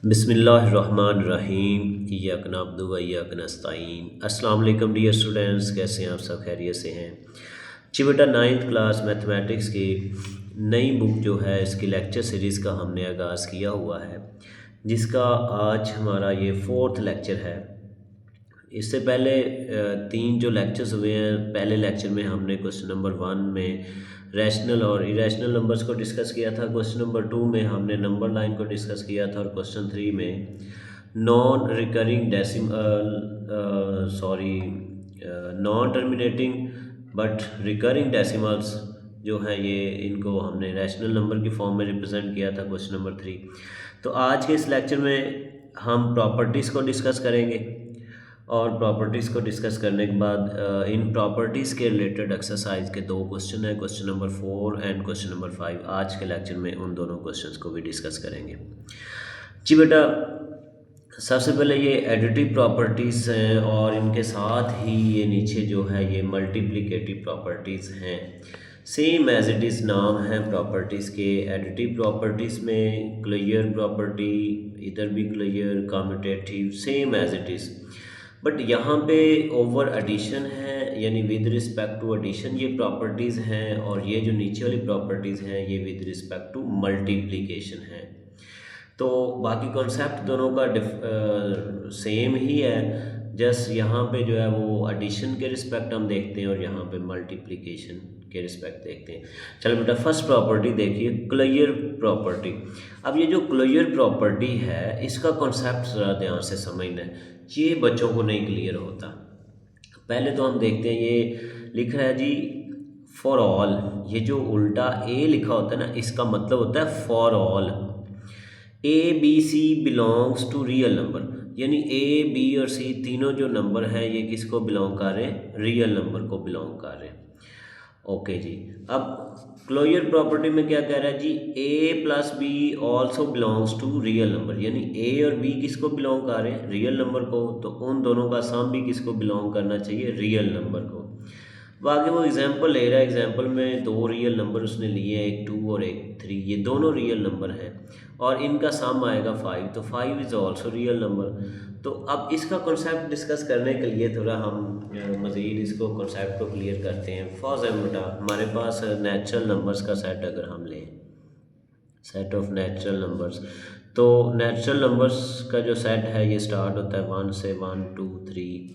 बिस्मिल्लाहिर्रहमानिर्रहीम इय्याक नअब्दु व इय्याक नस्तईन। अस्सलाम वालेकुम डियर स्टूडेंट्स, कैसे हैं आप सब? खैरियत से हैं जी बेटा। नाइन्थ क्लास मैथमेटिक्स की नई बुक जो है इसकी लेक्चर सीरीज़ का हमने आगाज़ किया हुआ है, जिसका आज हमारा ये फोर्थ लेक्चर है। इससे पहले तीन जो लेक्चर्स हुए हैं, पहले लेक्चर में हमने क्वेश्चन नंबर 1 में रैशनल और इरेशनल नंबर्स को डिस्कस किया था। क्वेश्चन नंबर 2 में हमने नंबर लाइन को डिस्कस किया था और क्वेश्चन 3 में non recurring decimal non terminating but recurring decimals जो है ये इनको हमने रैशनल नंबर की फॉर्म में रिप्रेजेंट किया था क्वेश्चन नंबर 3। तो आज के इस लेक्चर में हम प्रॉपर्टीज़ को डिस्कस करेंगे और प्रॉपर्टीज़ को डिस्कस करने के बाद इन प्रॉपर्टीज़ के रिलेटेड एक्सरसाइज के दो क्वेश्चन हैं, question number 4 and question number 5। आज के लेक्चर में उन दोनों क्वेश्चंस को भी डिस्कस करेंगे जी बेटा। सबसे पहले ये एडिटिव प्रॉपर्टीज़ हैं और इनके साथ ही ये नीचे जो है ये मल्टीप्लिकेटिव प्रॉपर्टीज़ हैं। सेम एज इट इज़ नाम है प्रॉपर्टीज़ के। एडिटिव प्रॉपर्टीज़ में क्लियर प्रॉपर्टी, इधर भी clear, commutative, same as it is. But यहाँ पे ओवर एडिशन है, यानी विद रिस्पेक्ट टू एडिशन ये प्रॉपर्टीज़ हैं, और ये जो नीचे वाली प्रॉपर्टीज़ हैं ये विद रिस्पेक्ट टू मल्टीप्लिकेशन है। तो बाकी कॉन्सेप्ट दोनों का सेम ही है, जस्ट यहाँ पे जो है वो एडिशन के रिस्पेक्ट हम देखते हैं और यहाँ पे मल्टीप्लिकेशन के रिस्पेक्ट देखते हैं। चलो बेटा, फर्स्ट प्रॉपर्टी देखिए, क्लियर प्रॉपर्टी। अब ये जो क्लियर प्रॉपर्टी है इसका कॉन्सेप्ट ज़रा ध्यान से समझना है, ये बच्चों को नहीं क्लियर होता। पहले तो हम देखते हैं, ये लिख रहा है जी फॉर ऑल। ये जो उल्टा ए लिखा होता है ना, इसका मतलब होता है for all. A B C belongs to real number, यानी ए बी और सी तीनों जो नंबर हैं ये किसको बिलोंग कर रहे हैं? रियल नंबर को बिलोंग कर रहे हैं। ओके जी। अब क्लोजर प्रॉपर्टी में क्या कह रहा है जी? A plus B also belongs to real number, यानी ए और बी किसको बिलोंग कर रहे हैं? रियल नंबर को। तो उन दोनों का सम भी किसको बिलोंग करना चाहिए? रियल नंबर को। अब आगे वो एग्जांपल ले रहा है। एग्जांपल में दो रियल नंबर उसने लिए हैं, एक 2 और एक 3। ये दोनों रियल नंबर हैं और इनका सम आएगा 5, तो 5 इज़ ऑल्सो रियल नंबर। तो अब इसका कॉन्सेप्ट डिस्कस करने के लिए थोड़ा हम मज़ीद इसको कॉन्सेप्ट को क्लियर करते हैं। फॉर एग्जाम्पल हमारे पास नेचुरल नंबर्स का सेट अगर हम लें, सेट ऑफ नेचुरल नंबर्स, तो नेचुरल नंबर्स का जो सेट है ये स्टार्ट होता है 1 से, 1 2 3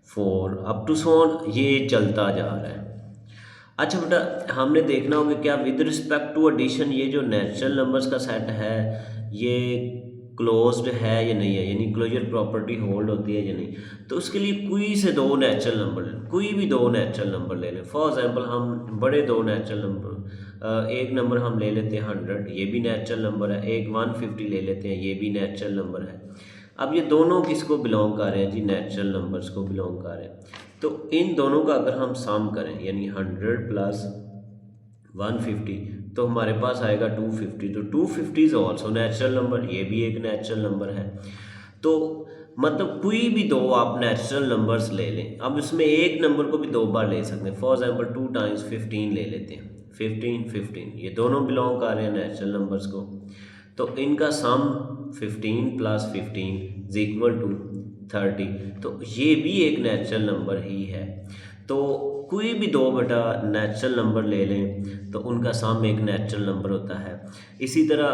4 अप टू सो ऑन, ये चलता जा रहा है। अच्छा बेटा, हमने देखना होगा क्या विद रिस्पेक्ट टू एडिशन ये जो नेचुरल नंबर्स का सेट है ये क्लोज्ड है या नहीं है, यानी क्लोजर प्रॉपर्टी होल्ड होती है या नहीं। तो उसके लिए कोई से दो नेचुरल नंबर लें, कोई भी दो नेचुरल नंबर ले लें। फॉर एग्जांपल हम बड़े दो नेचुरल नंबर, एक नंबर हम ले लेते हैं 100, ये भी नेचुरल नंबर है। एक 150 ले लेते हैं, ये भी नेचुरल नंबर है। अब ये दोनों किसको बिलोंग कर रहे हैं जी? नेचुरल नंबर्स को बिलोंग कर रहे हैं। तो इन दोनों का अगर हम सम करें, यानी 100 प्लस 150, तो हमारे पास आएगा 250। तो 250 इज ऑल्सो नेचुरल नंबर, ये भी एक नेचुरल नंबर है। तो मतलब कोई भी दो आप नेचुरल नंबर्स ले लें। अब इसमें एक नंबर को भी दो बार ले सकते हैं। फॉर एग्जांपल 2 टाइम्स 15 ले लेते हैं, 15 15, ये दोनों बिलोंग कर रहे हैं नेचुरल नंबर्स को। तो इनका सम 15 प्लस 15 इज इक्वल टू 30। तो ये भी एक नेचुरल नंबर ही है। तो कोई भी दो बेटा नेचुरल नंबर ले लें तो उनका सम एक नेचुरल नंबर होता है। इसी तरह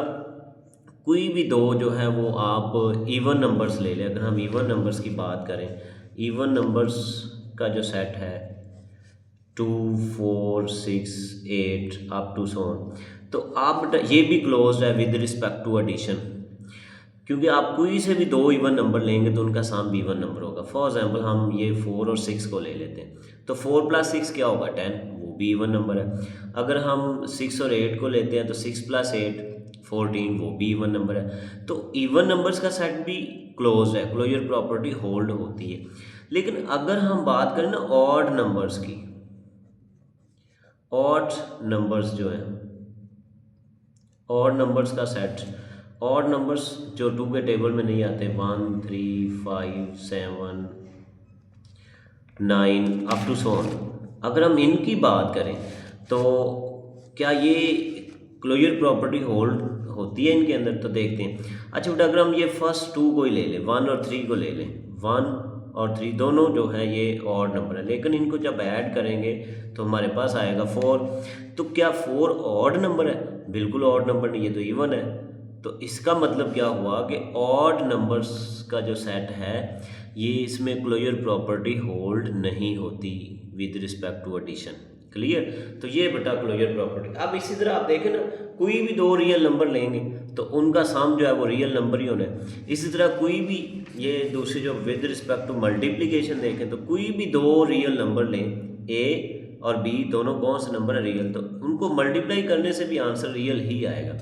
कोई भी दो जो है वो आप इवन नंबर्स ले लें। अगर हम इवन नंबर्स की बात करें, इवन नंबर्स का जो सेट है 2 4 6 8 अप टू सो ऑन, तो आप बेटा ये भी क्लोज है विद रिस्पेक्ट टू एडिशन, क्योंकि आप कोई से भी दो इवन नंबर लेंगे तो उनका सम भी इवन नंबर होगा। फॉर एग्जांपल हम ये 4 और 6 को ले लेते हैं, तो 4 प्लस 6 क्या होगा? 10, वो भी इवन नंबर है। अगर हम 6 और 8 को लेते हैं तो 6 प्लस 8 14, वो भी इवन नंबर है। तो इवन नंबर्स का सेट भी क्लोज है, क्लोजर प्रॉपर्टी होल्ड होती है। लेकिन अगर हम बात करें ना ऑड नंबर्स की, ऑड नंबर्स जो है, ऑड नंबर्स का सेट, ऑड नंबर्स जो 2 के टेबल में नहीं आते, 1 3 5 7 9 अप टू सो ऑन, अगर हम इनकी बात करें तो क्या ये क्लोजर प्रॉपर्टी होल्ड होती है इनके अंदर, तो देखते हैं। अच्छा बेटा अगर हम ये फर्स्ट 2 को ही ले लें, 1 और 3 को ले लें, 1 और 3 दोनों जो है ये ऑड नंबर है, लेकिन इनको जब ऐड करेंगे तो हमारे पास आएगा 4। तो क्या 4 ऑड नंबर है? बिल्कुल ऑड नंबर नहीं, ये तो इवन है। तो इसका मतलब क्या हुआ कि ऑड नंबर्स का जो सेट है ये इसमें क्लोजर प्रॉपर्टी होल्ड नहीं होती with respect to addition. Clear? तो ये बेटा क्लोजर प्रॉपर्टी। अब इसी तरह आप देखें ना, कोई भी दो रियल नंबर लेंगे तो उनका सम जो है वो रियल नंबर ही होना है। इसी तरह कोई भी ये दूसरी जो विद रिस्पेक्ट टू मल्टीप्लिकेशन देखें तो कोई भी दो रियल नंबर लें, ए और बी दोनों कौन से नंबर है? रियल। तो उनको मल्टीप्लाई करने से भी आंसर रियल ही आएगा।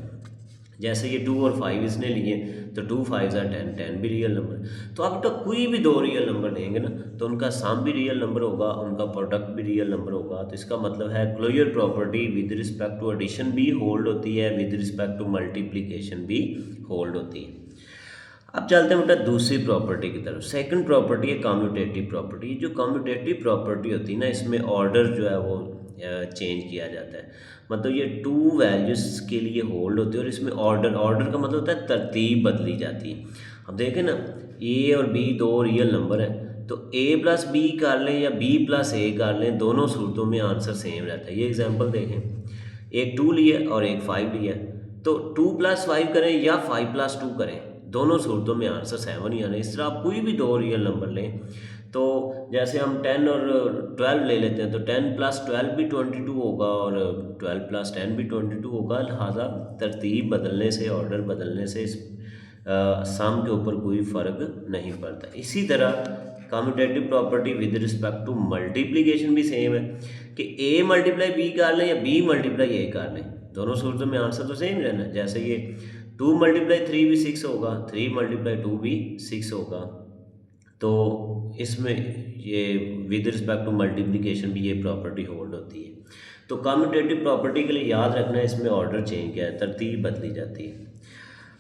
जैसे ये 2 और 5 इसने लिए तो 2 5 10, 10 भी रियल नंबर। तो आप तो कोई भी दो रियल नंबर लेंगे ना तो उनका सम भी रियल नंबर होगा, उनका प्रोडक्ट भी रियल नंबर होगा। तो इसका मतलब है closure property with respect to addition भी होल्ड होती है, विद रिस्पेक्ट टू मल्टीप्लिकेशन भी होल्ड होती है। अब चलते हैं बेटा दूसरी प्रॉपर्टी की तरफ। सेकंड प्रॉपर्टी है कम्यूटेटिव प्रॉपर्टी। जो कम्यूटेटिव प्रॉपर्टी होती है ना, इसमें ऑर्डर जो है वो चेंज किया जाता है। मतलब ये 2 वैल्यूज़ के लिए होल्ड होती है और इसमें ऑर्डर का मतलब होता है तरतीब बदली जाती है। अब देखें ना, ए और बी दो रियल नंबर है, तो a प्लस बी कर लें या b प्लस ए कर लें, दोनों सूरतों में आंसर सेम रहता है। ये एग्जांपल देखें, एक 2 लिया और एक 5 लिया, तो 2 प्लस 5 करें या 5 प्लस 2 करें, दोनों सूरतों में आंसर 7 ही आना है। इस तरह आप कोई भी दो रियल नंबर लें, तो जैसे हम 10 और 12 ले लेते हैं तो 10 प्लस 12 भी 22 होगा और 12 प्लस 10 भी 22 होगा। लिहाजा तरतीब बदलने से, ऑर्डर बदलने से सम के ऊपर कोई फ़र्क नहीं पड़ता। इसी तरह commutative property with respect to multiplication भी सेम है कि a मल्टीप्लाई b कर लें या b मल्टीप्लाई a कर लें, दोनों सूरतों में आंसर तो सेम रहना है। जैसे ये 2 मल्टीप्लाई 3 भी 6 होगा, 3 मल्टीप्लाई 2 भी 6 होगा। तो इसमें ये विद रिस्पेक्ट टू मल्टीप्लिकेशन भी ये प्रॉपर्टी होल्ड होती है। तो कम्यूटेटिव प्रॉपर्टी के लिए याद रखना है इसमें ऑर्डर चेंज किया है, तरतीब बदली जाती है।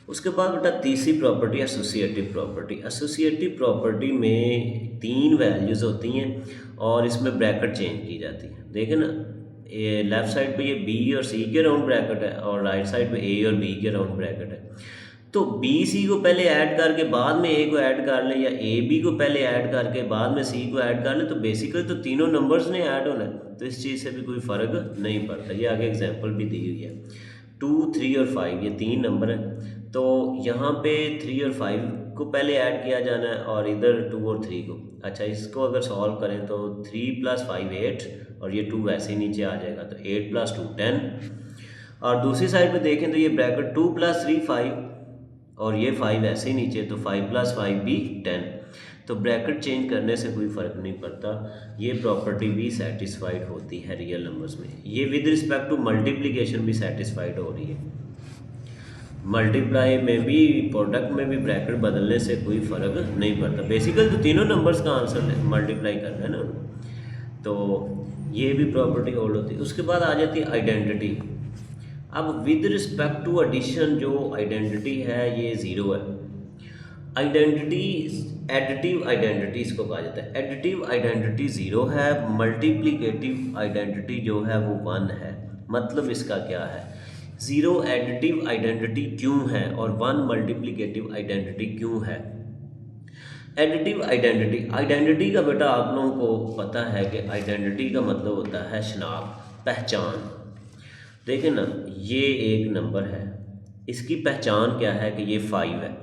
उसके बाद बेटा तीसरी property associative property. Associative property में 3 वैल्यूज़ होती हैं और इसमें ब्रैकेट चेंज की जाती है। देखें ना, ये लेफ़्ट साइड पे ये बी और सी के राउंड ब्रैकेट है और राइट साइड पे ए और बी के राउंड ब्रैकेट है। तो बी सी को पहले ऐड करके बाद में ए को ऐड कर लें या ए बी को पहले ऐड करके बाद में सी को ऐड कर लें, तो बेसिकली तो तीनों नंबर्स ने ऐड होना है, तो इस चीज़ से भी कोई फ़र्क नहीं पड़ता। ये आगे एग्जांपल भी दी हुई है। 2, 3 और 5 ये 3 नंबर हैं, तो यहाँ पे 3 और 5 को पहले ऐड किया जाना है और इधर 2 और 3 को। अच्छा, इसको अगर सॉल्व करें तो 3 प्लस 5 8 और ये 2 वैसे ही नीचे आ जाएगा, तो 8 प्लस 2 10। और दूसरी साइड पे देखें तो ये ब्रैकेट 2 प्लस 3 5 और ये 5 ऐसे ही नीचे, तो 5 प्लस 5 भी 10। तो ब्रैकेट चेंज करने से कोई फ़र्क नहीं पड़ता, ये प्रॉपर्टी भी सेटिस्फाइड होती है रियल नंबर्स में। ये विद रिस्पेक्ट टू मल्टीप्लिकेशन भी सेटिस्फाइड हो रही है। मल्टीप्लाई में भी, प्रोडक्ट में भी ब्रैकेट बदलने से कोई फ़र्क नहीं पड़ता। बेसिकली तो तीनों नंबर्स का आंसर मल्टीप्लाई करना है ना, तो ये भी प्रॉपर्टी होल्ड होती है। उसके बाद आ जाती है आइडेंटिटी। अब विद रिस्पेक्ट टू एडिशन जो आइडेंटिटी है ये 0 है। आइडेंटिटी एडिटिव आइडेंटिटी इसको कहा जाता है। एडिटिव आइडेंटिटी 0 है, मल्टीप्लिकेटिव आइडेंटिटी जो है वो 1 है। मतलब इसका क्या है, 0 एडिटिव आइडेंटिटी क्यों है और 1 मल्टीप्लिकेटिव आइडेंटिटी क्यों है। एडिटिव आइडेंटिटी का बेटा आप लोगों को पता है कि आइडेंटिटी का मतलब होता है शनाख्त, पहचान। देखें ना, ये एक नंबर है, इसकी पहचान क्या है कि ये 5 है।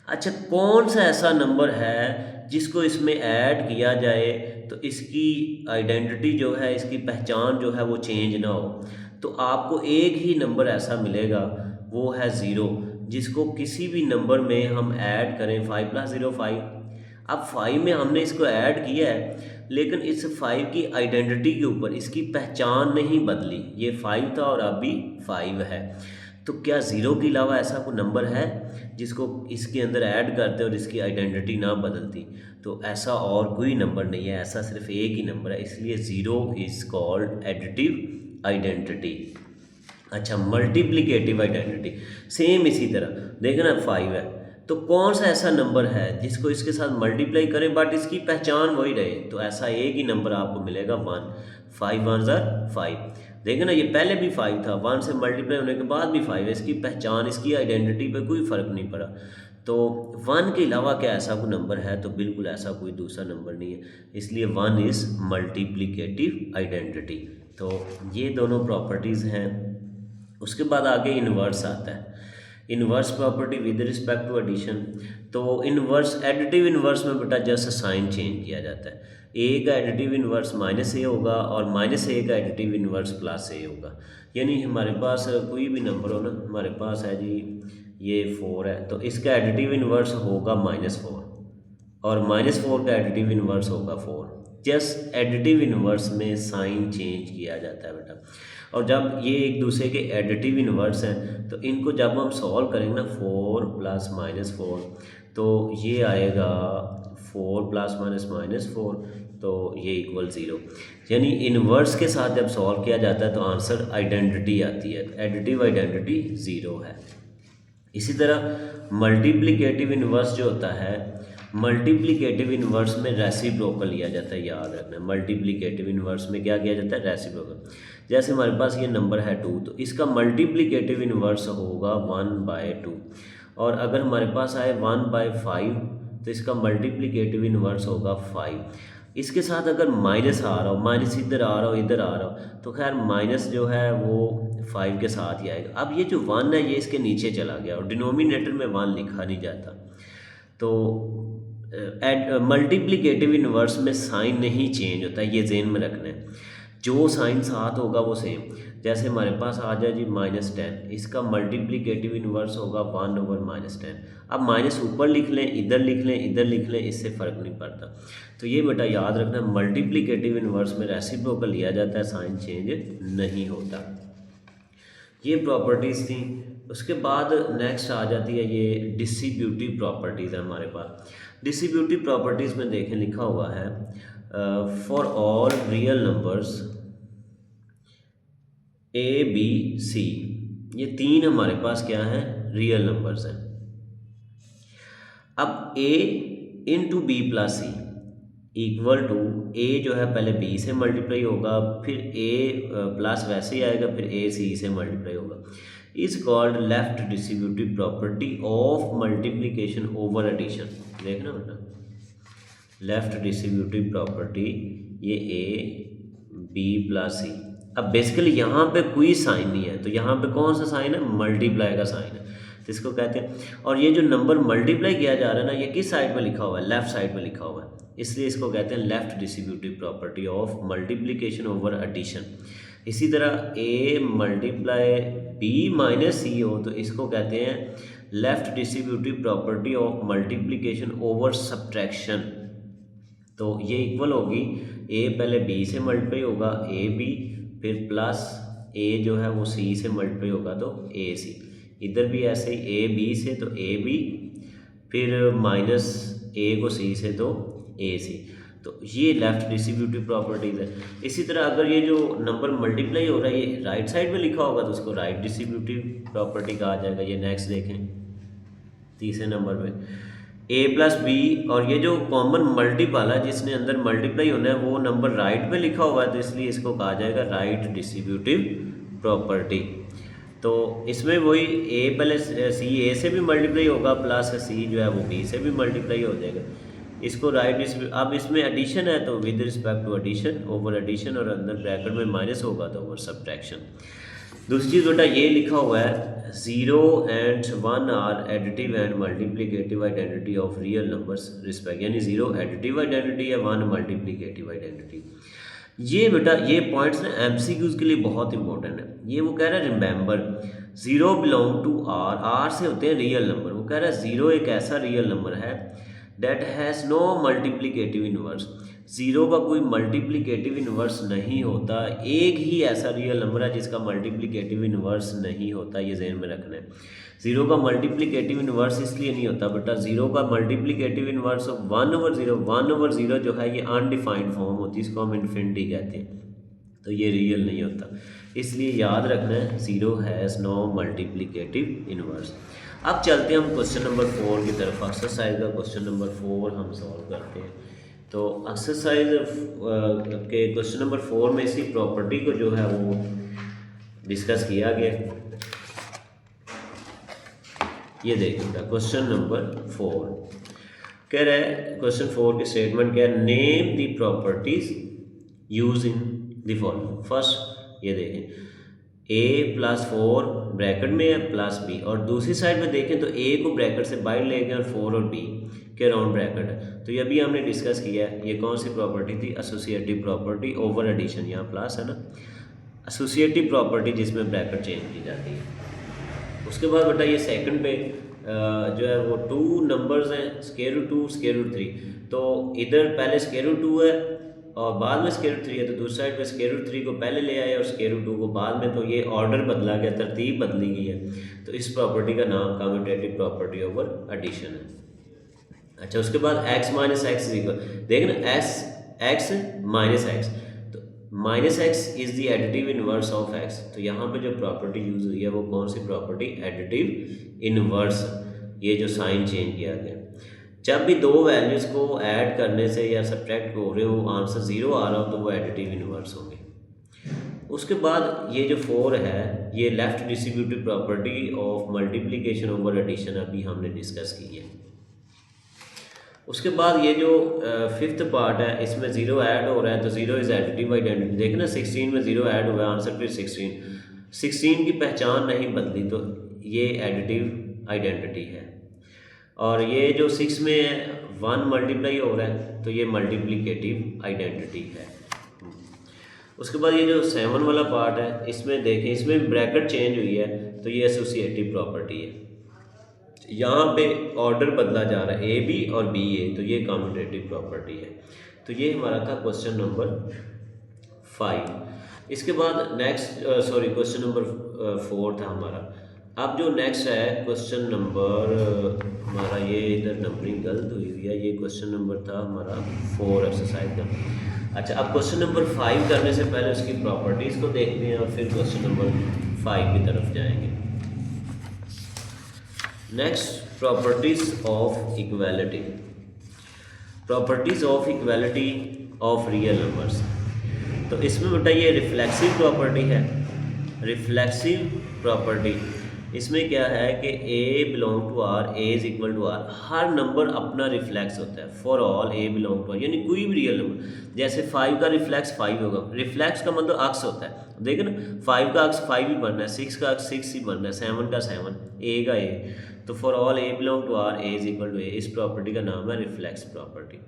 अच्छा, कौन सा ऐसा नंबर है जिसको इसमें ऐड किया जाए तो इसकी आइडेंटिटी जो है, इसकी पहचान जो है वो चेंज ना हो। तो आपको एक ही नंबर ऐसा मिलेगा, वो है 0, जिसको किसी भी नंबर में हम ऐड करें, 5 प्लस 0 5। अब 5 में हमने इसको ऐड किया है, लेकिन इस 5 की आइडेंटिटी के ऊपर इसकी पहचान नहीं बदली। ये 5 था और अब भी 5 है। तो क्या 0 के अलावा ऐसा कोई नंबर है जिसको इसके अंदर ऐड करते और इसकी आइडेंटिटी ना बदलती? तो ऐसा और कोई नंबर नहीं है, ऐसा सिर्फ एक ही नंबर है, इसलिए 0 इज़ कॉल्ड एडिटिव आइडेंटिटी। अच्छा, मल्टीप्लिकेटिव आइडेंटिटी सेम इसी तरह। देखना 5 है, तो कौन सा ऐसा नंबर है जिसको इसके साथ मल्टीप्लाई करें बट इसकी पहचान वही रहे? तो ऐसा एक ही नंबर आपको मिलेगा 1। 5 1 ज़र 5। देखें ना, ये पहले भी 5 था, 1 से मल्टीप्लाई होने के बाद भी 5 है। इसकी पहचान, इसकी आइडेंटिटी पे कोई फ़र्क नहीं पड़ा। तो 1 के अलावा क्या ऐसा कोई नंबर है? तो बिल्कुल ऐसा कोई दूसरा नंबर नहीं है, इसलिए 1 इज़ मल्टीप्लिकेटिव आइडेंटिटी। तो ये दोनों प्रॉपर्टीज़ हैं। उसके बाद आगे इन्वर्स आता है। Inverse property with respect to addition. तो इन्वर्स, एडिटिव इन्वर्स में बेटा जस्ट साइन चेंज किया जाता है। ए का एडिटिव इन्वर्स माइनस ए होगा और माइनस ए का एडिटिव इन्वर्स प्लस ए होगा। यानी हमारे पास कोई भी नंबर हो ना, हमारे पास है जी ये 4 है, तो इसका एडिटिव इन्वर्स होगा -4 और -4 का एडिटिव इन्वर्स होगा 4। जस्ट एडिटिव इन्वर्स में साइन चेंज किया जाता है बेटा। और जब ये एक दूसरे के एडिटिव इन्वर्स हैं तो इनको जब हम सॉल्व करेंगे ना, 4 प्लस -4, तो ये आएगा 4 प्लस -4, तो ये इक्वल 0। यानी इन्वर्स के साथ जब सॉल्व किया जाता है तो आंसर आइडेंटिटी आती है, एडिटिव आइडेंटिटी 0 है। इसी तरह मल्टीप्लिकेटिव इन्वर्स जो होता है, मल्टीप्लिकेटिव इन्वर्स में रेसिप्रोकल लिया जाता है, याद रखना। मल्टीप्लिकेटिव इन्वर्स में क्या किया जाता है? रेसिप्रोकल। जैसे हमारे पास ये नंबर है 2, तो इसका मल्टीप्लिकेटिव इन्वर्स होगा 1/2। और अगर हमारे पास आए 1/5, तो इसका मल्टीप्लिकेटिव इन्वर्स होगा 5। इसके साथ अगर माइनस आ रहा हो, माइनस इधर आ रहा हो, इधर आ रहा हो, तो खैर माइनस जो है वो 5 के साथ ही आएगा। अब ये जो 1 है ये इसके नीचे चला गया और डिनोमिनेटर में 1 लिखा नहीं जाता। तो मल्टीप्लिकेटिव इन्वर्स में साइन नहीं चेंज होता, ये ज़हन में रखना है। जो साइन साथ होगा वो सेम। जैसे हमारे पास आ जाए जी -10, इसका मल्टीप्लिकेटिव इन्वर्स होगा 1/-10। अब माइनस ऊपर लिख लें, इधर लिख लें, इधर लिख लें, इससे फ़र्क नहीं पड़ता। तो ये बेटा याद रखना, मल्टीप्लिकेटिव इन्वर्स में रेसिप्रोकल लिया जाता है, साइन चेंज नहीं होता। ये प्रॉपर्टीज़ थी। उसके बाद नेक्स्ट आ जाती है ये डिस्ट्रीब्यूटिव प्रॉपर्टीज़ है हमारे पास। डिस्ट्रीब्यूटिव प्रॉपर्टीज़ में देखें लिखा हुआ है for all real numbers A B C, ये 3 हमारे पास क्या है? रियल नंबर्स हैं। अब a into B plus C equal to, a जो है पहले b से मल्टीप्लाई होगा, फिर a प्लस वैसे ही आएगा, फिर a c से मल्टीप्लाई होगा। Is called left distributive property of multiplication over addition. देखना बेटा, लेफ्ट डिस्ट्रीब्यूटिव प्रॉपर्टी ये a b प्लस सी। अब बेसिकली यहाँ पे कोई साइन नहीं है, तो यहाँ पे कौन सा साइन है? मल्टीप्लाई का साइन है, तो इसको कहते हैं। और ये जो नंबर मल्टीप्लाई किया जा रहा है ना, ये किस साइड पे लिखा हुआ है? लेफ्ट साइड पे लिखा हुआ है, इसलिए इसको कहते हैं left distributive property of multiplication over addition. इसी तरह a multiply b minus C हो, तो इसको कहते हैं left distributive property of multiplication over subtraction. तो ये इक्वल होगी, a पहले b से मल्टीप्लाई होगा ए बी, फिर प्लस a जो है वो c से मल्टीप्लाई होगा तो ए सी। इधर भी ऐसे ही a b से तो a b, फिर माइनस a को c से तो a सी। तो ये लेफ्ट डिस्ट्रीब्यूटिव प्रॉपर्टीज़ है। इसी तरह अगर ये जो नंबर मल्टीप्लाई हो रहा है ये राइट साइड में लिखा होगा तो उसको राइट डिस्ट्रीब्यूटिव प्रॉपर्टी कहा जाएगा। ये नेक्स्ट देखें, तीसरे नंबर पे a प्लस बी, और ये जो कॉमन मल्टीपल है जिसने अंदर मल्टीप्लाई होना है वो नंबर राइट में लिखा हुआ है, तो इसलिए इसको कहा जाएगा राइट डिस्ट्रीब्यूटिव प्रॉपर्टी। तो इसमें वही a पहले c a से भी मल्टीप्लाई होगा, प्लस c जो है वो b से भी मल्टीप्लाई हो जाएगा, इसको राइट डिस्ट्रीब्यूट। अब इसमें एडिशन है तो with respect to addition, over addition, और अंदर ब्रैकेट में माइनस होगा तो ओवर सब्ट्रैक्शन। दूसरी चीज़ बेटा ये लिखा हुआ है 0 and 1 are additive and multiplicative identity of real numbers respect, यानी 0 एडिटिव आइडेंटिटी है, 1 मल्टीप्लिकेटिव आइडेंटिटी। ये बेटा ये पॉइंट्स ना एमसीक्यूज के लिए बहुत इंपॉर्टेंट है। ये वो कह रहा है remember 0 belong to R, R से होते हैं रियल नंबर। वो कह रहा है 0 एक ऐसा रियल नंबर है that has no multiplicative inverse, 0 का कोई मल्टीप्लिकेटिव इन्वर्स नहीं होता। एक ही ऐसा रियल नंबर है जिसका मल्टीप्लिकेटिव इन्वर्स नहीं होता, ये ज़हन में रखना है। 0 का मल्टीप्लिकेटिव इन्वर्स इसलिए नहीं होता बेटा, 0 का मल्टीप्लिकेटिव इन्वर्स 1/0, 1/0 जो है ये अनडिफाइंड फॉर्म होती है, इसको हम इन्फिनिटी कहते हैं, तो ये रियल नहीं होता। इसलिए याद रखना है 0 हैज़ नो मल्टीप्लिकेटिव इन्वर्स। अब चलते हैं हम क्वेश्चन नंबर 4 की तरफ। एक्सरसाइज का क्वेश्चन नंबर 4 हम सॉल्व करते हैं। तो एक्सरसाइज के क्वेश्चन नंबर 4 में इसी प्रॉपर्टी को जो है वो डिस्कस किया गया। ये देखिएगा क्वेश्चन नंबर 4 कह रहा है, क्वेश्चन 4 की स्टेटमेंट क्या है, name the properties use in the following. First ये देखें a+4 ब्रैकेट में है प्लस बी, और दूसरी साइड में देखें तो a को ब्रैकेट से बाहर ले गए और 4 और b के राउंड ब्रैकेट है। तो ये अभी हमने डिस्कस किया है, ये कौन सी प्रॉपर्टी थी, एसोसिएटिव प्रॉपर्टी ओवर एडिशन, यहाँ प्लस है ना, एसोसिएटिव प्रॉपर्टी जिसमें ब्रैकेट चेंज की जाती है। उसके बाद बेटा ये सेकंड पे जो है वो 2 नंबर्स हैं, √2 √3, तो इधर पहले √2 है और बाद में √3 है, तो दूसरी साइड पे √3 को पहले ले आए और √2 को बाद में, तो ये ऑर्डर बदला गया, तरतीब बदली गई है। तो इस प्रॉपर्टी का नाम कम्यूटेटिव प्रॉपर्टी ओवर एडिशन है। अच्छा, उसके बाद x माइनस एक्स देखना x माइनस एक्स, तो minus x is the additive inverse of x। तो यहाँ पे जो प्रॉपर्टी यूज हुई है वो कौन सी प्रॉपर्टी, एडिटिव इनवर्स, ये जो साइन चेंज किया गया। जब भी दो वैल्यूज़ को ऐड करने से या सब्ट्रैक्ट हो रहे हो आंसर 0 आ रहा हो तो वो एडिटिव इनवर्स होंगे। उसके बाद ये जो 4 है ये left distributive property of multiplication over addition अभी हमने डिस्कस की है। उसके बाद ये जो 5th पार्ट है इसमें 0 ऐड हो रहा है, तो 0 इज़ एडिटिव आइडेंटिटी। देखना 16 में 0 ऐड हुआ है, आंसर फिर 16 की पहचान नहीं बदली, तो ये एडिटिव आइडेंटिटी है। और ये जो 6 में 1 मल्टीप्लाई हो रहा है तो ये मल्टीप्लिकेटिव आइडेंटिटी है। उसके बाद ये जो 7 वाला पार्ट है इसमें देखें, इसमें ब्रैकेट चेंज हुई है तो ये एसोसिएटिव प्रॉपर्टी है। यहाँ पे ऑर्डर बदला जा रहा है AB और BA, तो ये कम्यूटेटिव प्रॉपर्टी है। तो ये हमारा था क्वेश्चन नंबर 5। इसके बाद नेक्स्ट क्वेश्चन नंबर 4 था हमारा। अब जो नेक्स्ट है क्वेश्चन नंबर हमारा, ये इधर नंबरिंग गलत हुई हुई है, ये क्वेश्चन नंबर था हमारा 4 एक्सरसाइज का। अच्छा, अब क्वेश्चन नंबर 5 करने से पहले उसकी प्रॉपर्टीज़ को देखते हैं और फिर क्वेश्चन नंबर 5 की तरफ जाएंगे। Next, properties of equality. Properties of equality of real numbers. तो इसमें बेटा ये रिफ्लेक्सिव प्रॉपर्टी है। रिफ्लेक्सिव प्रॉपर्टी इसमें क्या है कि A belong to R, A is equal to R, हर नंबर अपना रिफ्लेक्स होता है। For all A belong to R, यानी कोई भी रियल नंबर, जैसे 5 का रिफ्लेक्स 5 होगा। रिफ्लेक्स का मतलब अक्स होता है, देखे ना, 5 का अक्स 5 ही बनना है, 6 का अक्स 6 ही बनना है, 7 का 7, A का A। तो for all A belong to R, A is equal to A, इस प्रॉपर्टी का नाम है रिफ्लेक्स प्रॉपर्टी।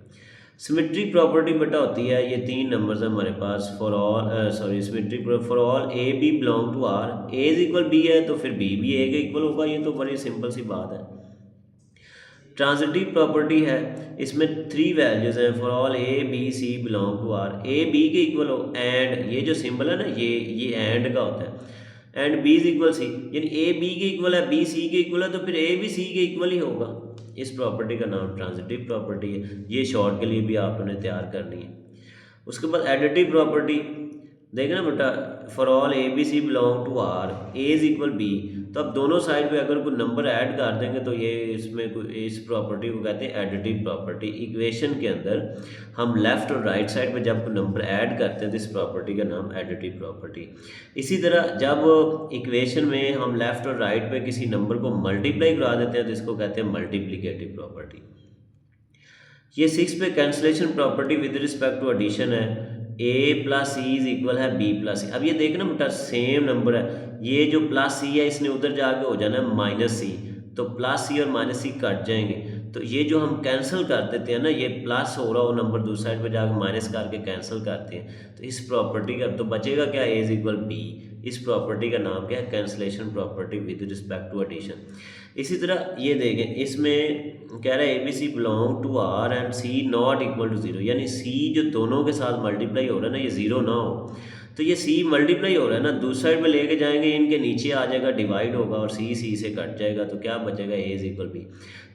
सिमेट्री प्रॉपर्टी बेटा होती है, ये 3 नंबर्स हैं हमारे पास, for all symmetry for all A B belong to R, A is equal B है तो फिर B भी A के इक्वल होगा। ये तो बड़ी सिंपल सी बात है। ट्रांजिटिव प्रॉपर्टी है, इसमें 3 वैल्यूज़ हैं, for all A B C belong to R, A B के इक्वल हो, एंड ये जो सिंबल है ना ये एंड का होता है, and B is equal C, यानी A B के इक्वल है, B C के इक्वल है, तो फिर A भी C के इक्वल ही होगा। इस प्रॉपर्टी का नाम ट्रांजिटिव प्रॉपर्टी है। ये शॉर्ट के लिए भी आपने तैयार करनी है। उसके बाद एडिटिव प्रॉपर्टी देखना बेटा, for all A B C belong to R, A is equal B, तो अब दोनों साइड पे अगर कोई नंबर ऐड कर देंगे तो ये इसमें इस प्रॉपर्टी को कहते हैं एडिटिव प्रॉपर्टी। इक्वेशन के अंदर हम लेफ्ट और राइट साइड पे जब नंबर ऐड करते हैं तो इस प्रॉपर्टी का नाम एडिटिव प्रॉपर्टी। इसी तरह जब इक्वेशन में हम लेफ्ट और राइट पे किसी नंबर को मल्टीप्लाई करा देते हैं तो इसको कहते हैं मल्टीप्लिकेटिव प्रॉपर्टी। ये 6 पे cancellation property with respect to addition है, A plus C is equal है B प्लस सी। अब ये देखना बेटा सेम नंबर है, ये जो प्लस सी है इसने उधर जाके हो जाना है माइनस सी, तो प्लस सी और माइनस सी कट जाएंगे। तो ये जो हम कैंसिल कर देते हैं ना, ये प्लस हो रहा हो नंबर दूसरी साइड पे जाकर माइनस करके कैंसिल करते हैं, तो इस प्रॉपर्टी का तो बचेगा क्या, A इज इक्वल B। इस प्रॉपर्टी का नाम क्या है, cancellation property with respect to addition. इसी तरह ये देखें, इसमें कह रहा है ABC belong to R and C not equal to 0, यानी C जो दोनों के साथ मल्टीप्लाई हो रहा है ना, ये 0 ना हो। तो ये C मल्टीप्लाई हो रहा है ना, दूसरी साइड पे लेके जाएंगे, इनके नीचे आ जाएगा, डिवाइड होगा और C से कट जाएगा, तो क्या बचेगा, A इज इक्वल B।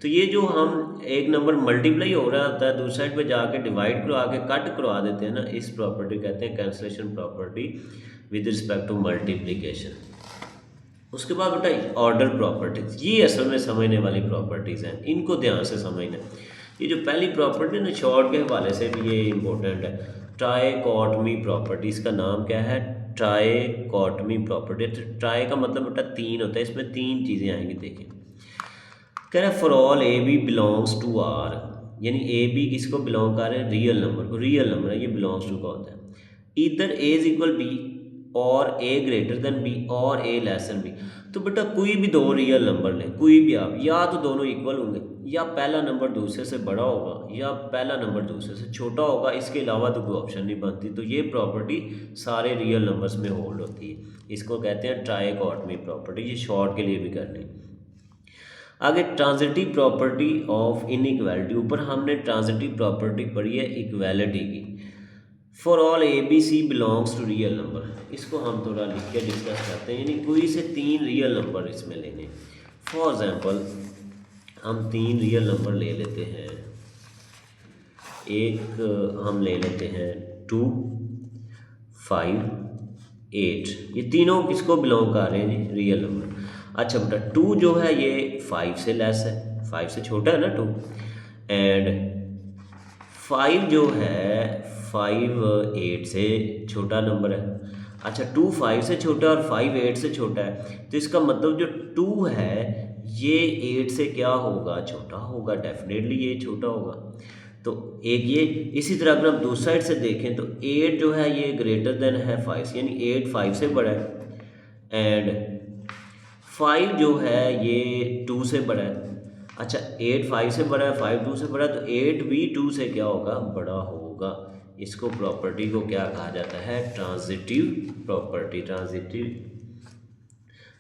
तो ये जो हम एक नंबर मल्टीप्लाई हो रहा होता है दूसरी साइड पे जाके डिवाइड करवा के कट करवा देते हैं ना, इस प्रॉपर्टी कहते हैं cancellation property with respect to multiplication. उसके बाद बेटा ऑर्डर प्रॉपर्टीज, ये असल में समझने वाली प्रॉपर्टीज़ हैं, इनको ध्यान से समझना। ये जो पहली प्रॉपर्टी ना, शॉर्ट के हवाले से भी ये इम्पोर्टेंट है, ट्राइकोटमी प्रॉपर्टी। इसका नाम क्या है, ट्राइकॉटमी प्रॉपर्टी। तो ट्राई का मतलब बेटा तीन होता है, इसमें तीन चीज़ें आएंगी। देखिए कह रहे for all A B belongs to R, यानी ए बी किसको बिलोंग कर रहे हैं, रियल नंबर को। रियल नंबर है ये, बिलोंग्स टू का होता है। इधर ए इज इक्वल बी और ए ग्रेटर देन बी और ए लेस देन बी। तो बेटा कोई भी दो रियल नंबर लें, कोई भी आप, या तो दोनों इक्वल होंगे, या पहला नंबर दूसरे से बड़ा होगा, या पहला नंबर दूसरे से छोटा होगा, इसके अलावा तो कोई ऑप्शन नहीं बनती। तो ये प्रॉपर्टी सारे रियल नंबर्स में होल्ड होती है, इसको कहते हैं ट्राइकॉटमी प्रॉपर्टी। ये शॉर्ट के लिए भी करनी। आगे ट्रांजिटिव प्रॉपर्टी ऑफ इनइक्वालिटी, ऊपर हमने ट्रांजिटिव प्रॉपर्टी पढ़ी है इक्वालिटी की। For all A B C belongs to real number, इसको हम थोड़ा लिख के डिस्कस करते हैं। यानी कोई से तीन रियल नंबर इसमें लेने। फॉर एग्जांपल हम तीन रियल नंबर ले लेते हैं। एक हम ले लेते हैं 2, 5, 8। ये तीनों किसको बिलोंग कर रहे हैं जी, रियल नंबर। अच्छा बेटा 2 जो है ये 5 से लेस है, 5 से छोटा है ना 2। एंड 5 जो है 5 8 से छोटा नंबर है। अच्छा 2 5 से छोटा और 5 8 से छोटा है, तो इसका मतलब जो 2 है ये 8 से क्या होगा, छोटा होगा। डेफिनेटली ये छोटा होगा। तो एक ये, इसी तरह अगर हम दूसरी साइड से देखें तो 8 जो है ये ग्रेटर देन है 5, यानी 8 5 से बड़ा है। एंड 5 जो है ये 2 से बड़ा है। अच्छा 8 5 से बड़ा है, 5 2 से बड़ा है, तो 8 भी 2 से क्या होगा, बड़ा होगा। इसको प्रॉपर्टी को क्या कहा जाता है, transitive property. Transitive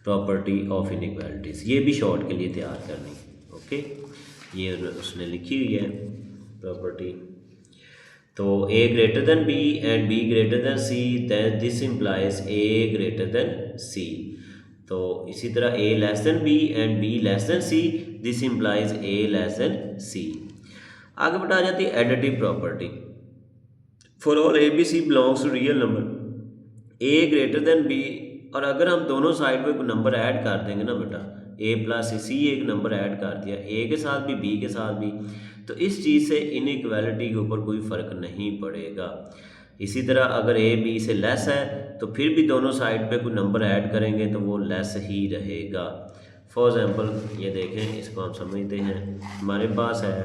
property of inequalities, ये भी शॉर्ट के लिए तैयार करनी। ओके, ये उसने लिखी हुई है प्रॉपर्टी। तो A greater than B and B greater than C, then this implies A greater than C. तो इसी तरह A less than B and B less than C, this implies A less than C. आगे बढ़ा जाती है additive property. For all A B C belongs to real number A greater than B, और अगर हम दोनों साइड पे कोई नंबर ऐड कर देंगे ना बेटा, ए प्लस सी, एक नंबर ऐड कर दिया ए के साथ भी बी के साथ भी, तो इस चीज़ से इनइक्वालिटी के ऊपर कोई फ़र्क नहीं पड़ेगा। इसी तरह अगर ए बी से लेस है तो फिर भी दोनों साइड पे कोई नंबर ऐड करेंगे तो वो लेस ही रहेगा। फॉर एग्ज़ाम्पल ये देखें, इसको हम समझते हैं। हमारे पास है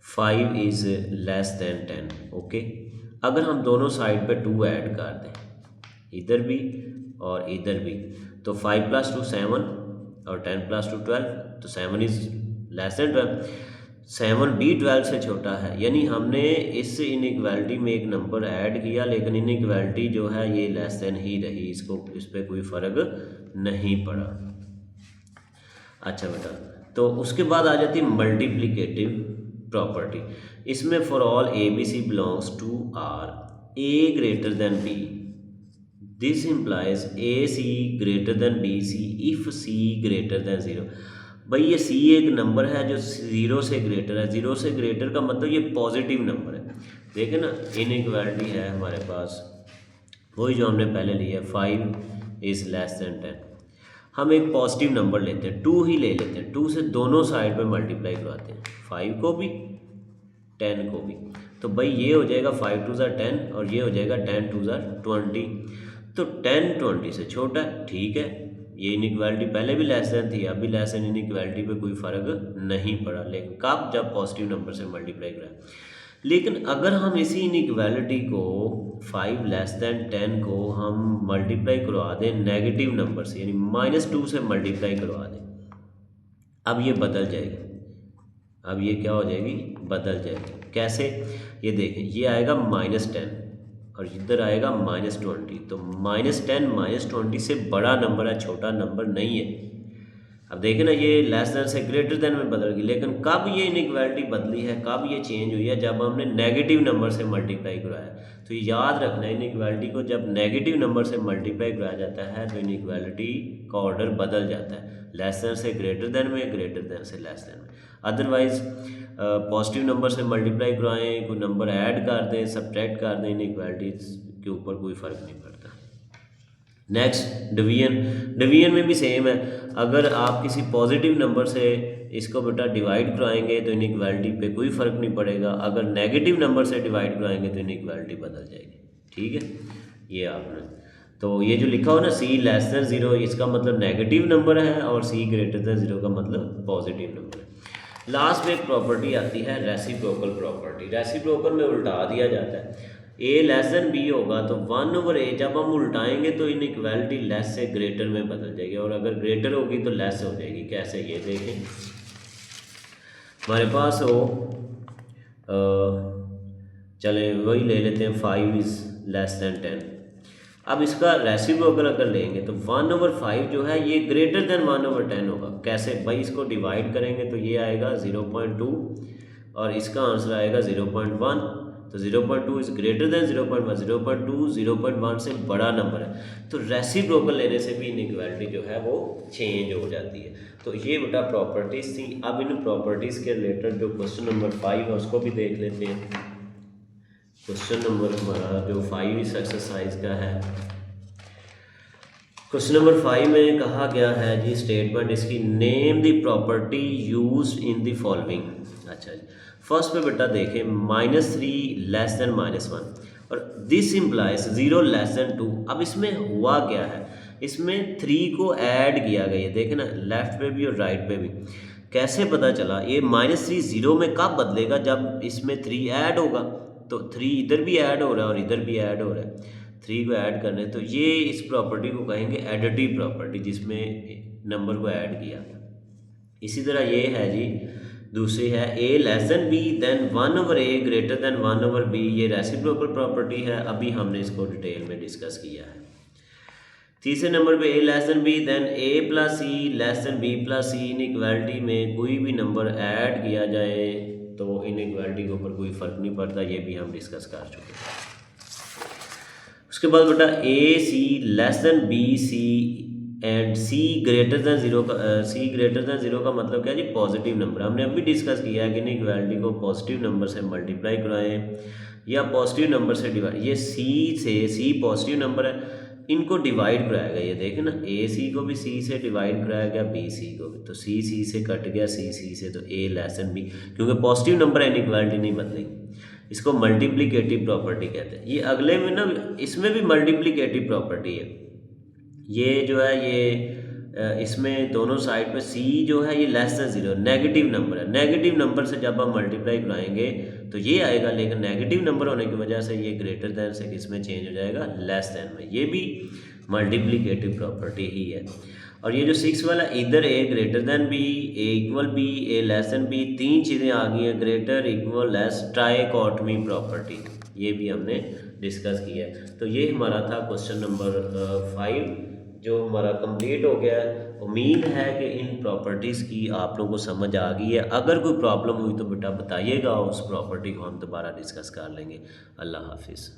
5 इज़ लेस दैन 10। ओके, अगर हम दोनों साइड पे 2 ऐड कर दें, इधर भी और इधर भी, तो 5 + 2 7 और 10 + 2 12, तो 7 इज़ लेस दैन 12। 7 भी 12 से छोटा है, यानी हमने इस इनइक्वालिटी में एक नंबर ऐड किया, लेकिन इनइक्वालिटी जो है ये लेस दैन ही रही, इसको इस पर कोई फ़र्क नहीं पड़ा। अच्छा बेटा, तो उसके बाद आ जाती है मल्टीप्लिकेटिव प्रॉपर्टी। इसमें for all A B C belongs to R, A greater than B, this implies A C greater than B C if C greater than 0। भाई ये सी एक नंबर है जो 0 से ग्रेटर है। 0 से ग्रेटर का मतलब ये पॉजिटिव नंबर है। देखें ना, इनइक्वालिटी है हमारे पास वही जो हमने पहले लिया है, 5 इज़ लेस दैन 10। हम एक पॉजिटिव नंबर लेते हैं, 2 ही ले लेते हैं। 2 से दोनों साइड पे मल्टीप्लाई करवाते हैं, 5 को भी 10 को भी। तो भाई ये हो जाएगा 5 2 = 10 और ये हो जाएगा 10 2 = 20। तो 10 20 से छोटा है, ठीक है। ये इनइक्वालिटी पहले भी लेस देन थी, अब भी लेस देन, इनइक्वालिटी पे कोई फ़र्क नहीं पड़ा। लेकिन कब, जब पॉजिटिव नंबर से मल्टीप्लाई कराए। लेकिन अगर हम इसी इनइक्वालिटी को 5 लेस दैन 10 को हम मल्टीप्लाई करवा दें नेगेटिव नंबर से, यानी -2 से मल्टीप्लाई करवा दें, अब ये बदल जाएगी। अब ये क्या हो जाएगी, बदल जाएगी। कैसे, ये देखें, ये आएगा -10 और इधर आएगा -20। तो -10 -20 से बड़ा नंबर है, छोटा नंबर नहीं है। अब देखें ना, ये लेस देन से ग्रेटर देन में बदल गई। लेकिन कब ये इनइक्वालिटी बदली है, कब ये चेंज हुई है, जब हमने नेगेटिव नंबर से मल्टीप्लाई कराया। तो याद रखना है, इनइक्वालिटी को जब नेगेटिव नंबर से मल्टीप्लाई कराया जाता है तो इनइक्वालिटी का ऑर्डर बदल जाता है, लेस देन से ग्रेटर देन में, ग्रेटर देन से लेस देन में। अदरवाइज पॉजिटिव नंबर से मल्टीप्लाई करवाएं, कोई नंबर ऐड कर दें, सब्ट्रैक्ट कर दें, इनइक्वालिटीज के ऊपर कोई फ़र्क नहीं पड़ता। Next division. डिवीजन में भी सेम है। अगर आप किसी पॉजिटिव नंबर से इसको बेटा डिवाइड कराएंगे तो इनइक्वालिटी पे कोई फ़र्क नहीं पड़ेगा। अगर नेगेटिव नंबर से डिवाइड कराएंगे तो इनइक्वालिटी बदल जाएगी। ठीक है, ये आपने, तो ये जो लिखा हो ना सी लेस देन ज़ीरो, इसका मतलब नेगेटिव नंबर है और सी ग्रेटर देन ज़ीरो का मतलब पॉजिटिव नंबर है। लास्ट में एक प्रॉपर्टी आती है रेसिप्रोकल प्रॉपर्टी। रेसिप्रोकल में उल्टा दिया जाता है, ए लेस देन बी होगा तो 1/a, जब हम उल्टाएंगे तो इनइक्वालिटी लेस से ग्रेटर में बदल जाएगी, और अगर ग्रेटर होगी तो लेस हो जाएगी। कैसे, ये देखें, हमारे पास हो चले वही ले लेते हैं 5 इज़ लेस देन 10। अब इसका रेसिप्रोकल अगर लेंगे तो 1/5 जो है ये ग्रेटर देन 1/10 होगा। कैसे भाई, इसको डिवाइड करेंगे तो ये आएगा 0.2 और इसका आंसर आएगा 0.1। तो 0.2 इज़ ग्रेटर देन 0.1, 0.2 0.1 से बड़ा नंबर है, तो रेसिप्रोकल लेने से भी इनइक्वालिटी जो है वो चेंज हो जाती है। तो ये बेटा प्रॉपर्टीज़ थी। अब इन प्रॉपर्टीज़ के रिलेटेड जो क्वेश्चन नंबर 5 है उसको भी देख लेते हैं। क्वेश्चन नंबर हमारा जो 5 इस एक्सरसाइज का है, क्वेश्चन नंबर 5 में कहा गया है जी, स्टेटमेंट इसकी, name the property used in the following. अच्छा जी, फर्स्ट पे बेटा देखें -3 लेस देन -1 और दिस इम्प्लाइज 0 लेस देन 2। अब इसमें हुआ क्या है, इसमें 3 को ऐड किया गया है, देखें ना लेफ्ट पे भी और राइट पे भी। कैसे पता चला, ये -3 0 में कब बदलेगा, जब इसमें 3 ऐड होगा। तो 3 इधर भी ऐड हो रहा है और इधर भी ऐड हो रहा है, 3 को ऐड करने, तो ये इस प्रॉपर्टी को कहेंगे एडिटिव प्रॉपर्टी, जिसमें नंबर को ऐड किया। इसी तरह ये है जी, दूसरी है a less than b then 1/a greater than 1/b, ये रेसिप्रोकल प्रॉपर्टी है, अभी हमने इसको डिटेल में डिस्कस किया है। तीसरे नंबर पे a less than b then a plus c less than b plus c, inequality में कोई भी नंबर ऐड किया जाए तो इनइक्वालिटी के ऊपर कोई फ़र्क नहीं पड़ता, ये भी हम डिस्कस कर चुके हैं। उसके बाद बेटा A C less than B C and C greater than zero का, सी ग्रेटर देन ज़ीरो का मतलब क्या है जी, पॉजिटिव नंबर। हमने अभी डिस्कस किया है कि इनइक्वालिटी को पॉजिटिव नंबर से मल्टीप्लाई कराएं या पॉजिटिव नंबर से डिवाइड, ये सी पॉजिटिव नंबर है, इनको डिवाइड कराया गया। ये देखें ना, ए सी को भी सी से डिवाइड कराया गया, बी सी को भी, तो सी से कट गया, सी से, तो ए लेस देन बी, क्योंकि पॉजिटिव नंबर है इनइक्वालिटी नहीं बदलेगी। इसको मल्टीप्लिकेटिव प्रॉपर्टी कहते हैं। ये अगले में ना, इसमें भी मल्टीप्लिकेटिव प्रॉपर्टी है। ये जो है ये इसमें दोनों साइड पे सी जो है ये less than zero negative number है, नेगेटिव नंबर से जब हम मल्टीप्लाई कराएंगे तो ये आएगा, लेकिन नेगेटिव नंबर होने की वजह से ये ग्रेटर देन से किसमें चेंज हो जाएगा, लेस देन में। ये भी मल्टीप्लिकेटिव प्रॉपर्टी ही है। और ये जो 6 वाला, इधर ए ग्रेटर देन बी, ए इक्वल बी, ए लेस देन बी, 3 चीज़ें आ गई हैं, greater equal less, trichotomy property, ये भी हमने डिस्कस किया है। तो ये हमारा था क्वेश्चन नंबर 5 जो हमारा कंप्लीट हो गया है। उम्मीद है कि इन प्रॉपर्टीज़ की आप लोगों को समझ आ गई है। अगर कोई प्रॉब्लम हुई तो बेटा बताइएगा, उस प्रॉपर्टी को हम दोबारा डिस्कस कर लेंगे। अल्लाह हाफिज़।